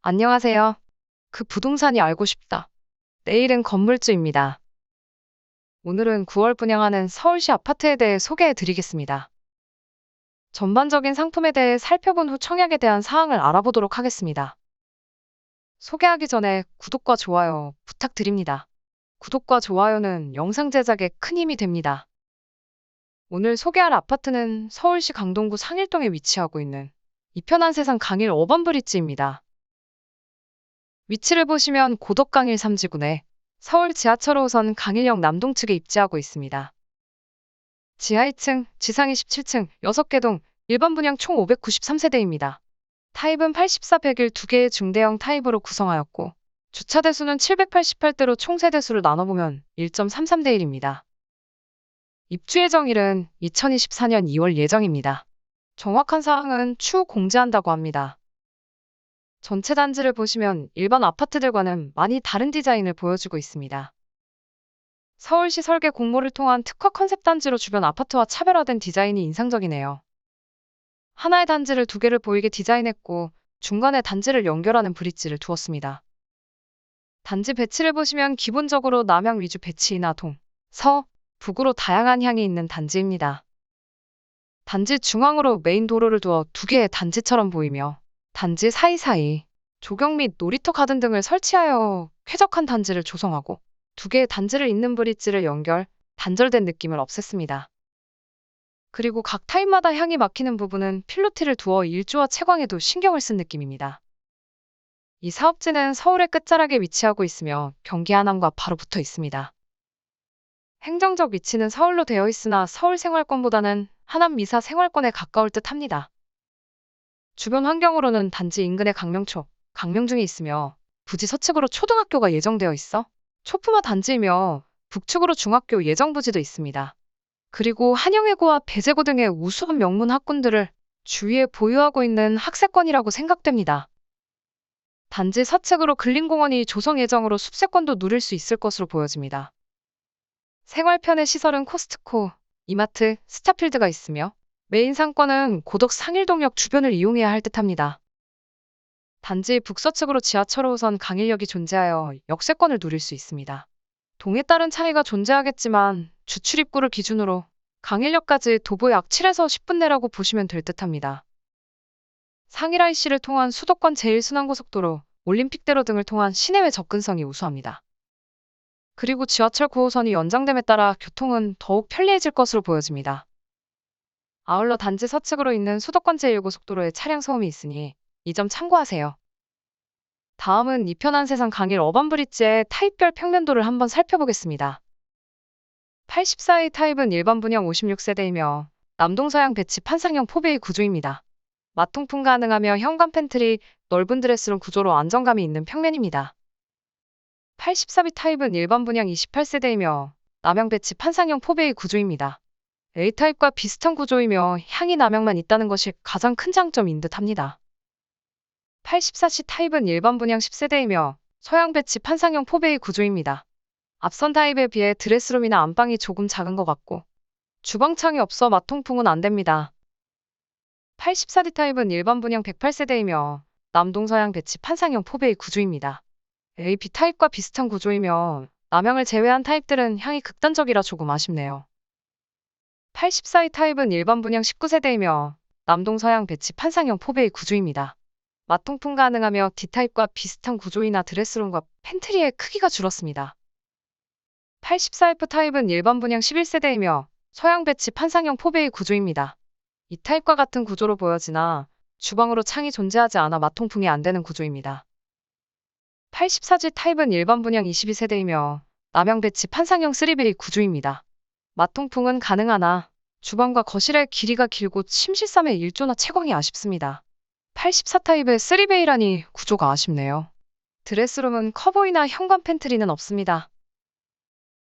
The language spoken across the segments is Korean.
안녕하세요. 그 부동산이 알고 싶다. 내일은 건물주입니다. 오늘은 9월 분양하는 서울시 아파트에 대해 소개해 드리겠습니다. 전반적인 상품에 대해 살펴본 후 청약에 대한 사항을 알아보도록 하겠습니다. 소개하기 전에 구독과 좋아요 부탁드립니다. 구독과 좋아요는 영상 제작에 큰 힘이 됩니다. 오늘 소개할 아파트는 서울시 강동구 상일동에 위치하고 있는 이편한 세상 강일 어반브릿지입니다. 위치를 보시면 고덕강일 3지구내 서울 지하철 5호선 강일역 남동 측에 입지하고 있습니다. 지하 2층, 지상 27층, 6개 동, 일반 분양 총 593세대입니다. 타입은 84, 101 2개의 중대형 타입으로 구성하였고 주차 대수는 788대로 총 세대수를 나눠보면 1.33대 1입니다. 입주 예정일은 2024년 2월 예정입니다. 정확한 사항은 추후 공지한다고 합니다. 전체 단지를 보시면 일반 아파트들과는 많이 다른 디자인을 보여주고 있습니다. 서울시 설계 공모를 통한 특화 컨셉 단지로 주변 아파트와 차별화된 디자인이 인상적이네요. 하나의 단지를 두 개를 보이게 디자인했고 중간에 단지를 연결하는 브릿지를 두었습니다. 단지 배치를 보시면 기본적으로 남향 위주 배치이나 동, 서, 북으로 다양한 향이 있는 단지입니다. 단지 중앙으로 메인 도로를 두어 두 개의 단지처럼 보이며 단지 사이사이 조경 및 놀이터 가든 등을 설치하여 쾌적한 단지를 조성하고 두 개의 단지를 잇는 브릿지를 연결, 단절된 느낌을 없앴습니다. 그리고 각 타입마다 향이 막히는 부분은 필로티를 두어 일조와 채광에도 신경을 쓴 느낌입니다. 이 사업지는 서울의 끝자락에 위치하고 있으며 경기 하남과 바로 붙어 있습니다. 행정적 위치는 서울로 되어 있으나 서울 생활권보다는 하남 미사 생활권에 가까울 듯 합니다. 주변 환경으로는 단지 인근에 강명초, 강명중이 있으며 부지 서측으로 초등학교가 예정되어 있어 초품화 단지이며 북측으로 중학교 예정 부지도 있습니다. 그리고 한영외고와 배재고 등의 우수한 명문 학군들을 주위에 보유하고 있는 학세권이라고 생각됩니다. 단지 서측으로 근린공원이 조성 예정으로 숲세권도 누릴 수 있을 것으로 보여집니다. 생활편의 시설은 코스트코, 이마트, 스타필드가 있으며 메인 상권은 고덕 상일동역 주변을 이용해야 할 듯합니다. 단지 북서측으로 지하철 5호선 강일역이 존재하여 역세권을 누릴 수 있습니다. 동에 따른 차이가 존재하겠지만 주출입구를 기준으로 강일역까지 도보 약 7에서 10분 내라고 보시면 될 듯합니다. 상일 IC를 통한 수도권 제1순환고속도로, 올림픽대로 등을 통한 시내외 접근성이 우수합니다. 그리고 지하철 9호선이 연장됨에 따라 교통은 더욱 편리해질 것으로 보여집니다. 아울러 단지 서측으로 있는 수도권 제1고속도로에 차량 소음이 있으니 이 점 참고하세요. 다음은 이편한 세상 강일 어반브릿지의 타입별 평면도를 한번 살펴보겠습니다. 84A 타입은 일반 분양 56세대이며 남동서양 배치 판상형 포베이 구조입니다. 마통풍 가능하며 현관 팬트리, 넓은 드레스룸 구조로 안정감이 있는 평면입니다. 84B 타입은 일반 분양 28세대이며 남향 배치 판상형 포베이 구조입니다. A타입과 비슷한 구조이며 향이 남향만 있다는 것이 가장 큰 장점인 듯 합니다. 84C 타입은 일반 분양 10세대이며 서양 배치 판상형 포베이 구조입니다. 앞선 타입에 비해 드레스룸이나 안방이 조금 작은 것 같고 주방창이 없어 마통풍은 안 됩니다. 84D 타입은 일반 분양 108세대이며 남동서양 배치 판상형 포베이 구조입니다. AB 타입과 비슷한 구조이며 남향을 제외한 타입들은 향이 극단적이라 조금 아쉽네요. 84E 타입은 일반 분양 19세대이며 남동서양 배치 판상형 포베이 구조입니다. 마통풍 가능하며 D타입과 비슷한 구조이나 드레스룸과 팬트리의 크기가 줄었습니다. 84F 타입은 일반 분양 11세대이며 서양 배치 판상형 포베이 구조입니다. 이 타입과 같은 구조로 보여지나 주방으로 창이 존재하지 않아 마통풍이 안 되는 구조입니다. 84G 타입은 일반 분양 22세대이며 남향 배치 판상형 3베이 구조입니다. 마통풍은 가능하나 주방과 거실의 길이가 길고 침실삼의 일조나 채광이 아쉽습니다. 84 타입의 3베이라니 구조가 아쉽네요. 드레스룸은 커보이나 현관 팬트리는 없습니다.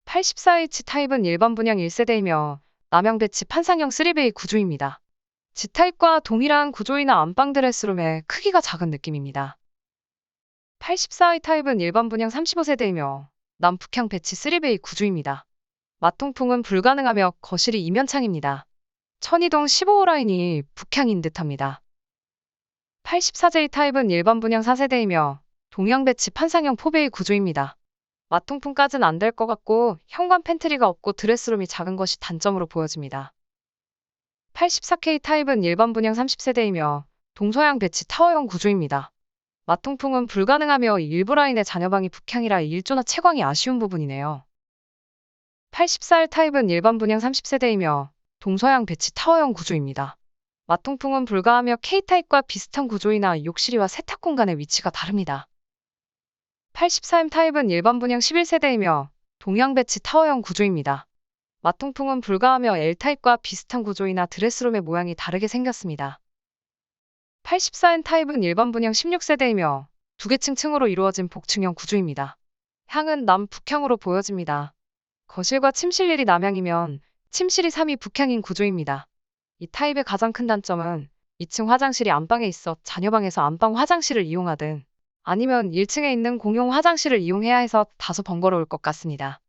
84H 타입은 일반 분양 1세대이며 남향 배치 판상형 3베이 구조입니다. G타입과 동일한 구조이나 안방 드레스룸의 크기가 작은 느낌입니다. 84I 타입은 일반 분양 35세대이며 남북향 배치 3베이 구조입니다. 마통풍은 불가능하며 거실이 이면창입니다. 천이동 15호 라인이 북향인 듯합니다. 84J 타입은 일반 분양 4세대이며 동양 배치 판상형 포베이 구조입니다. 마통풍까진 안 될 것 같고 현관 팬트리가 없고 드레스룸이 작은 것이 단점으로 보여집니다. 84K 타입은 일반 분양 30세대이며 동서양 배치 타워형 구조입니다. 마통풍은 불가능하며 일부 라인의 잔여방이 북향이라 일조나 채광이 아쉬운 부분이네요. 84R 타입은 일반 분양 30세대이며 동서양 배치 타워형 구조입니다. 마통풍은 불가하며 K타입과 비슷한 구조이나 욕실이와 세탁 공간의 위치가 다릅니다. 84M 타입은 일반 분양 11세대이며 동양 배치 타워형 구조입니다. 마통풍은 불가하며 L타입과 비슷한 구조이나 드레스룸의 모양이 다르게 생겼습니다. 84N 타입은 일반 분양 16세대이며 두 개 층층으로 이루어진 복층형 구조입니다. 향은 남북향으로 보여집니다. 거실과 침실일이 남향이면 침실이 3이 북향인 구조입니다. 이 타입의 가장 큰 단점은 2층 화장실이 안방에 있어 자녀방에서 안방 화장실을 이용하든 아니면 1층에 있는 공용 화장실을 이용해야 해서 다소 번거로울 것 같습니다.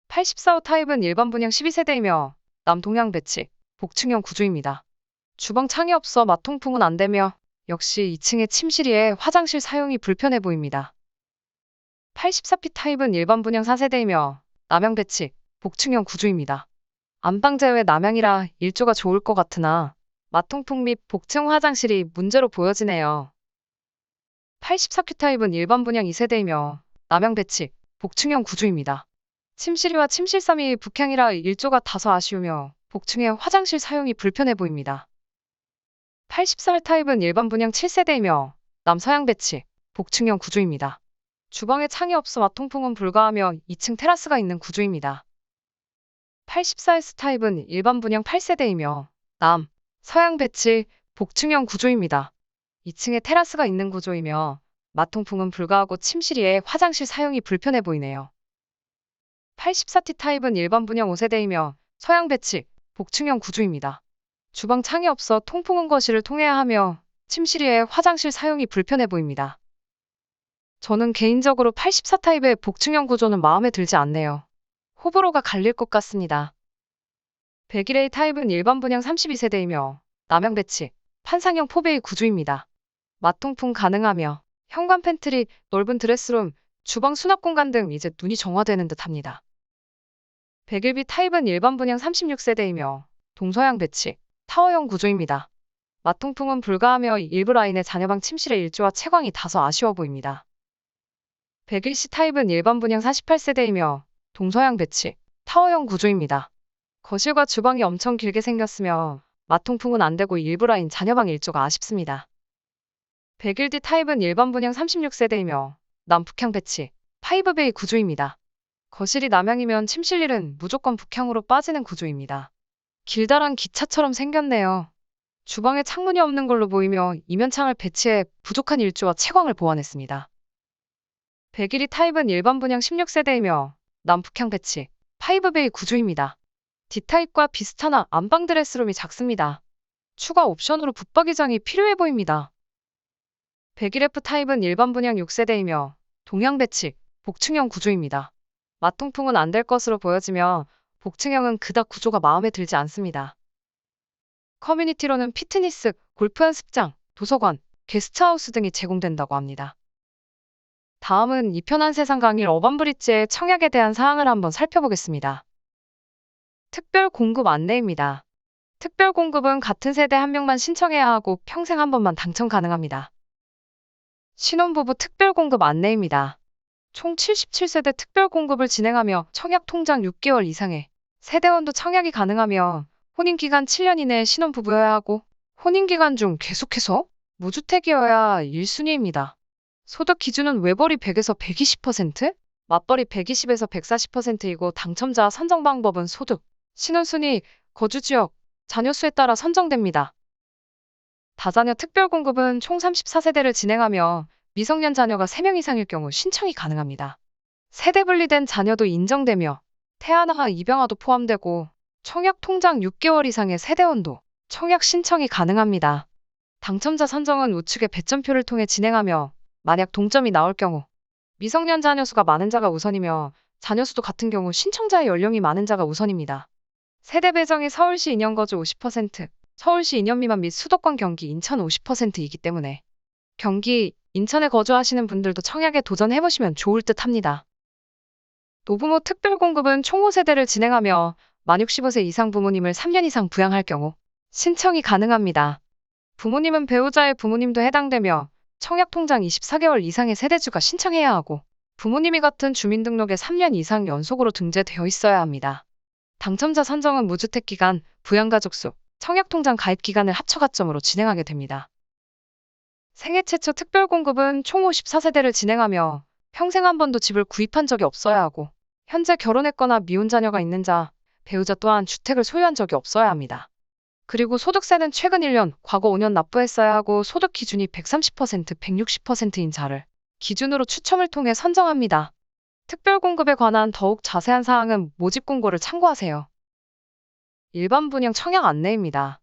84호 타입은 일반 분양 12세대이며 남동양 배치, 복층형 구조입니다. 주방 창이 없어 마통풍은 안 되며 역시 2층의 침실이에 화장실 사용이 불편해 보입니다. 84P 타입은 일반 분양 4세대이며 남향 배치, 복층형 구조입니다. 안방 제외 남향이라 일조가 좋을 것 같으나 마통풍 및 복층 화장실이 문제로 보여지네요. 84Q 타입은 일반 분양 2세대이며 남향 배치, 복층형 구조입니다. 침실이와 침실삼이 북향이라 일조가 다소 아쉬우며 복층의 화장실 사용이 불편해 보입니다. 84R 타입은 일반 분양 7세대이며 남서양 배치, 복층형 구조입니다. 주방에 창이 없어 마통풍은 불가하며 2층 테라스가 있는 구조입니다. 84S 타입은 일반 분양 8세대이며 남, 서양 배치, 복층형 구조입니다. 2층에 테라스가 있는 구조이며 마통풍은 불가하고 침실이에 화장실 사용이 불편해 보이네요. 84T 타입은 일반 분양 5세대이며 서양 배치, 복층형 구조입니다. 주방 창이 없어 통풍은 거실을 통해야 하며 침실이에 화장실 사용이 불편해 보입니다. 저는 개인적으로 84 타입의 복층형 구조는 마음에 들지 않네요. 호불호가 갈릴 것 같습니다. 101A 타입은 일반 분양 32세대이며 남향 배치, 판상형 포베이 구조입니다. 마통풍 가능하며 현관 팬트리, 넓은 드레스룸, 주방 수납 공간 등 이제 눈이 정화되는 듯합니다. 101B 타입은 일반 분양 36세대이며 동서양 배치, 타워형 구조입니다. 마통풍은 불가하며 일부 라인의 자녀방 침실의 일조와 채광이 다소 아쉬워 보입니다. 101C 타입은 일반 분양 48세대이며 동서양 배치, 타워형 구조입니다. 거실과 주방이 엄청 길게 생겼으며 마통풍은 안 되고 일부 라인 자녀방 일조가 아쉽습니다. 101D 타입은 일반 분양 36세대이며 남북향 배치, 5베이 구조입니다. 거실이 남향이면 침실일은 무조건 북향으로 빠지는 구조입니다. 길다란 기차처럼 생겼네요. 주방에 창문이 없는 걸로 보이며 이면창을 배치해 부족한 일조와 채광을 보완했습니다. 101이 타입은 일반 분양 16세대이며 남북향 배치, 5베이 구조입니다. D타입과 비슷하나 안방 드레스룸이 작습니다. 추가 옵션으로 붙박이장이 필요해 보입니다. 101F 타입은 일반 분양 6세대이며 동양 배치, 복층형 구조입니다. 마통풍은 안 될 것으로 보여지며 복층형은 그닥 구조가 마음에 들지 않습니다. 커뮤니티로는 피트니스, 골프 연습장, 도서관, 게스트하우스 등이 제공된다고 합니다. 다음은 이편한 세상 강일 어반브릿지의 청약에 대한 사항을 한번 살펴보겠습니다. 특별 공급 안내입니다. 특별 공급은 같은 세대 한 명만 신청해야 하고 평생 한 번만 당첨 가능합니다. 신혼부부 특별 공급 안내입니다. 총 77세대 특별 공급을 진행하며 청약 통장 6개월 이상의 세대원도 청약이 가능하며 혼인기간 7년 이내에 신혼부부여야 하고 혼인기간 중 계속해서 무주택이어야 1순위입니다. 소득 기준은 외벌이 100에서 120%, 맞벌이 120에서 140%이고 당첨자 선정 방법은 소득, 신혼순위, 거주지역, 자녀 수에 따라 선정됩니다. 다자녀 특별 공급은 총 34세대를 진행하며 미성년 자녀가 3명 이상일 경우 신청이 가능합니다. 세대 분리된 자녀도 인정되며 태아나 입양아도 포함되고 청약 통장 6개월 이상의 세대원도 청약 신청이 가능합니다. 당첨자 선정은 우측의 배점표를 통해 진행하며 만약 동점이 나올 경우 미성년 자녀 수가 많은 자가 우선이며 자녀 수도 같은 경우 신청자의 연령이 많은 자가 우선입니다. 세대 배정이 서울시 2년 거주 50%, 서울시 2년 미만 및 수도권 경기 인천 50%이기 때문에 경기, 인천에 거주하시는 분들도 청약에 도전해보시면 좋을 듯 합니다. 노부모 특별공급은 총 5세대를 진행하며 만 65세 이상 부모님을 3년 이상 부양할 경우 신청이 가능합니다. 부모님은 배우자의 부모님도 해당되며 청약통장 24개월 이상의 세대주가 신청해야 하고 부모님이 같은 주민등록에 3년 이상 연속으로 등재되어 있어야 합니다. 당첨자 선정은 무주택 기간, 부양가족 수, 청약통장 가입 기간을 합쳐 가점으로 진행하게 됩니다. 생애 최초 특별공급은 총 54세대를 진행하며 평생 한 번도 집을 구입한 적이 없어야 하고 현재 결혼했거나 미혼 자녀가 있는 자, 배우자 또한 주택을 소유한 적이 없어야 합니다. 그리고 소득세는 최근 1년, 과거 5년 납부했어야 하고 소득 기준이 130%, 160%인 자를 기준으로 추첨을 통해 선정합니다. 특별공급에 관한 더욱 자세한 사항은 모집 공고를 참고하세요. 일반 분양 청약 안내입니다.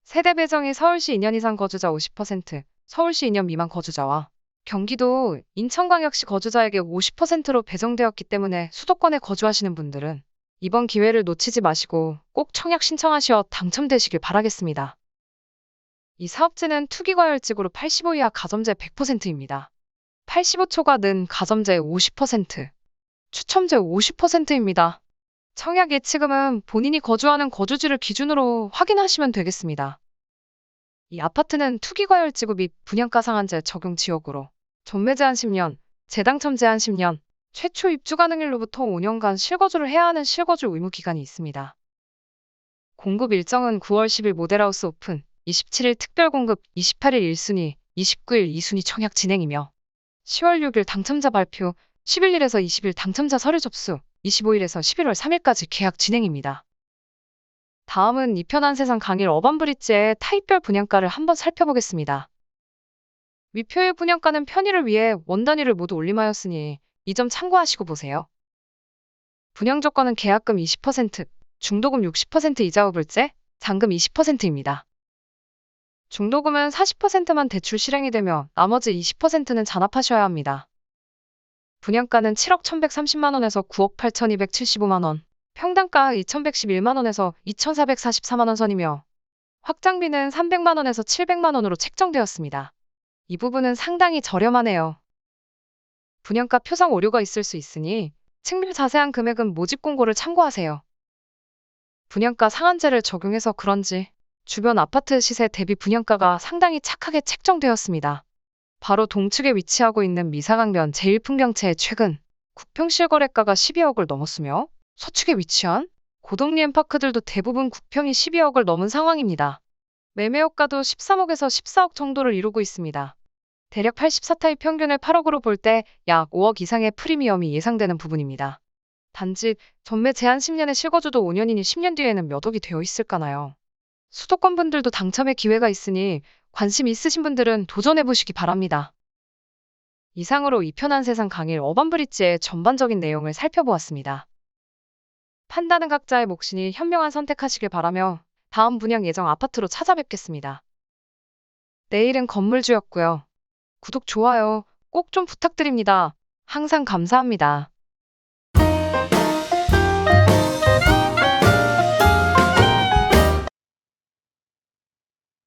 세대 배정이 서울시 2년 이상 거주자 50%, 서울시 2년 미만 거주자와 경기도, 인천광역시 거주자에게 50%로 배정되었기 때문에 수도권에 거주하시는 분들은 이번 기회를 놓치지 마시고 꼭 청약 신청하시어 당첨되시길 바라겠습니다. 이 사업지는 투기과열지구로 85 이하 가점제 100%입니다. 85초과는 가점제 50%, 추첨제 50%입니다. 청약 예치금은 본인이 거주하는 거주지를 기준으로 확인하시면 되겠습니다. 이 아파트는 투기과열지구 및 분양가 상한제 적용 지역으로 전매 제한 10년, 재당첨 제한 10년, 최초 입주 가능일로부터 5년간 실거주를 해야 하는 실거주 의무 기간이 있습니다. 공급 일정은 9월 10일 모델하우스 오픈, 27일 특별공급, 28일 1순위, 29일 2순위 청약 진행이며 10월 6일 당첨자 발표, 11일에서 20일 당첨자 서류 접수, 25일에서 11월 3일까지 계약 진행입니다. 다음은 이편한 세상 강일 어반브릿지의 타입별 분양가를 한번 살펴보겠습니다. 위표의 분양가는 편의를 위해 원 단위를 모두 올림하였으니 이 점 참고하시고 보세요. 분양 조건은 계약금 20%, 중도금 60% 이자 후불제, 잔금 20%입니다. 중도금은 40%만 대출 실행이 되며 나머지 20%는 잔압하셔야 합니다. 분양가는 7억 1,130만 원에서 9억 8,275만 원, 평당가 2,111만 원에서 2,444만 원 선이며 확장비는 300만 원에서 700만 원으로 책정되었습니다. 이 부분은 상당히 저렴하네요. 분양가 표상 오류가 있을 수 있으니 측면 자세한 금액은 모집 공고를 참고하세요. 분양가 상한제를 적용해서 그런지 주변 아파트 시세 대비 분양가가 상당히 착하게 책정되었습니다. 바로 동측에 위치하고 있는 미사강변 제1풍경채의 최근 국평 실거래가가 12억을 넘었으며 서측에 위치한 고덕리 엠파크들도 대부분 국평이 12억을 넘은 상황입니다. 매매효과도 13억에서 14억 정도를 이루고 있습니다. 대략 84타입 평균을 8억으로 볼 때 약 5억 이상의 프리미엄이 예상되는 부분입니다. 단지 전매 제한 10년에 실거주도 5년이니 10년 뒤에는 몇 억이 되어 있을까나요? 수도권 분들도 당첨의 기회가 있으니 관심 있으신 분들은 도전해보시기 바랍니다. 이상으로 이편한 세상 강일 어반브릿지의 전반적인 내용을 살펴보았습니다. 판단은 각자의 몫이니 현명한 선택하시길 바라며 다음 분양 예정 아파트로 찾아뵙겠습니다. 내일은 건물주였고요. 구독, 좋아요 꼭 좀 부탁드립니다. 항상 감사합니다.